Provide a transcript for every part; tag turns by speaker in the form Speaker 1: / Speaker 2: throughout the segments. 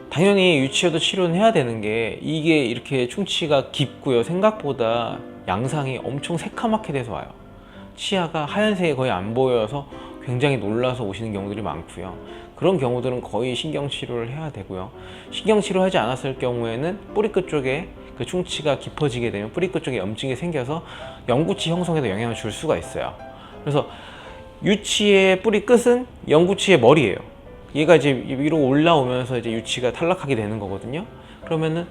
Speaker 1: 당연히 유치해도 치료는 해야 되는 게, 이게 이렇게 충치가 깊고요, 생각보다 양상이 엄청 새카맣게 돼서 와요. 치아가 하얀색이 거의 안 보여서 굉장히 놀라서 오시는 경우들이 많고요. 그런 경우들은 거의 신경치료를 해야 되고요. 신경치료 하지 않았을 경우에는 뿌리끝 쪽에 그 충치가 깊어지게 되면 뿌리끝 쪽에 염증이 생겨서 영구치 형성에도 영향을 줄 수가 있어요. 그래서 유치의 뿌리 끝은 영구치의 머리예요. 얘가 이제 위로 올라오면서 이제 유치가 탈락하게 되는 거거든요. 그러면은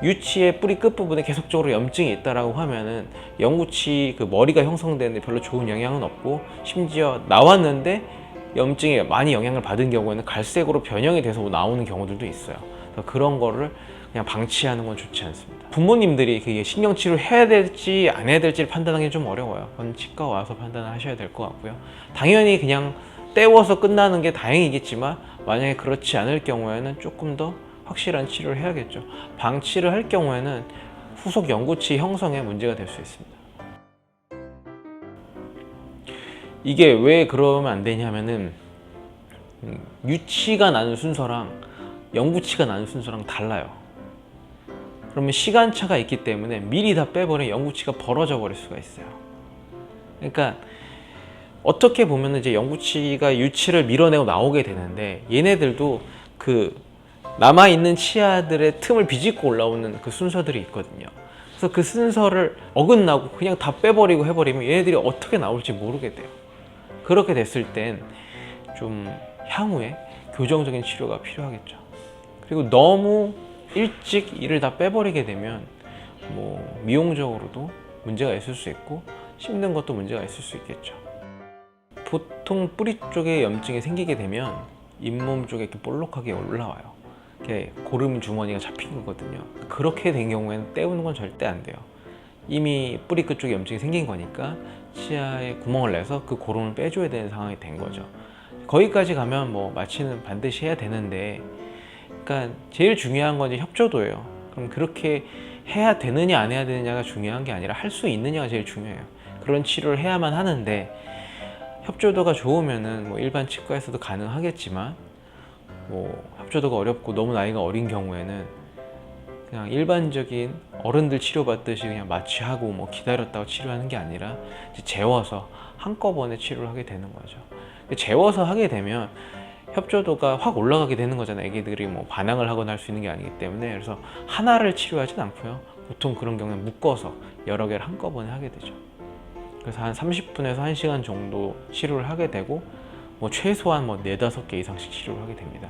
Speaker 1: 유치의 뿌리 끝부분에 계속적으로 염증이 있다라고 하면은 영구치 그 머리가 형성되는데 별로 좋은 영향은 없고, 심지어 나왔는데 염증에 많이 영향을 받은 경우에는 갈색으로 변형이 돼서 나오는 경우들도 있어요. 그래서 그런 거를 그냥 방치하는 건 좋지 않습니다. 부모님들이 그게 신경치료를 해야 될지 안 해야 될지를 판단하기 좀 어려워요. 그건 치과 와서 판단을 하셔야 될 것 같고요. 당연히 그냥 때워서 끝나는 게 다행이겠지만, 만약에 그렇지 않을 경우에는 조금 더 확실한 치료를 해야겠죠. 방치를 할 경우에는 후속 영구치 형성에 문제가 될 수 있습니다. 이게 왜 그러면 안 되냐면은, 유치가 나는 순서랑 영구치가 나는 순서랑 달라요. 그러면 시간차가 있기 때문에 미리 다 빼버리면 영구치가 벌어져 버릴 수가 있어요. 그러니까 어떻게 보면 이제 영구치가 유치를 밀어내고 나오게 되는데, 얘네들도 그 남아있는 치아들의 틈을 비집고 올라오는 그 순서들이 있거든요. 그래서 그 순서를 어긋나고 그냥 다 빼버리고 해버리면 얘네들이 어떻게 나올지 모르게 돼요. 그렇게 됐을 땐 좀 향후에 교정적인 치료가 필요하겠죠. 그리고 너무 일찍 이를 다 빼버리게 되면 뭐 미용적으로도 문제가 있을 수 있고, 씹는 것도 문제가 있을 수 있겠죠. 보통 뿌리 쪽에 염증이 생기게 되면 잇몸 쪽에 이렇게 볼록하게 올라와요. 이렇게 고름 주머니가 잡힌 거거든요. 그렇게 된 경우에는 떼우는 건 절대 안 돼요. 이미 뿌리 끝 쪽에 염증이 생긴 거니까 치아에 구멍을 내서 그 고름을 빼줘야 되는 상황이 된 거죠. 거기까지 가면 뭐 마취는 반드시 해야 되는데, 그러니까 제일 중요한 건 이제 협조도예요. 그럼 그렇게 해야 되느냐 안 해야 되느냐가 중요한 게 아니라 할 수 있느냐가 제일 중요해요. 그런 치료를 해야만 하는데, 협조도가 좋으면은 뭐 일반 치과에서도 가능하겠지만, 뭐 협조도가 어렵고 너무 나이가 어린 경우에는 그냥 일반적인 어른들 치료받듯이 그냥 마취하고 뭐 기다렸다가 치료하는 게 아니라 이제 재워서 한꺼번에 치료를 하게 되는 거죠. 재워서 하게 되면 협조도가 확 올라가게 되는 거잖아요. 애기들이 뭐 반항을 하거나 할 수 있는 게 아니기 때문에. 그래서 하나를 치료하진 않고요. 보통 그런 경우는 묶어서 여러 개를 한꺼번에 하게 되죠. 그래서 한 30분에서 1시간 정도 치료를 하게 되고, 뭐 최소한 뭐 4-5개 이상씩 치료를 하게 됩니다.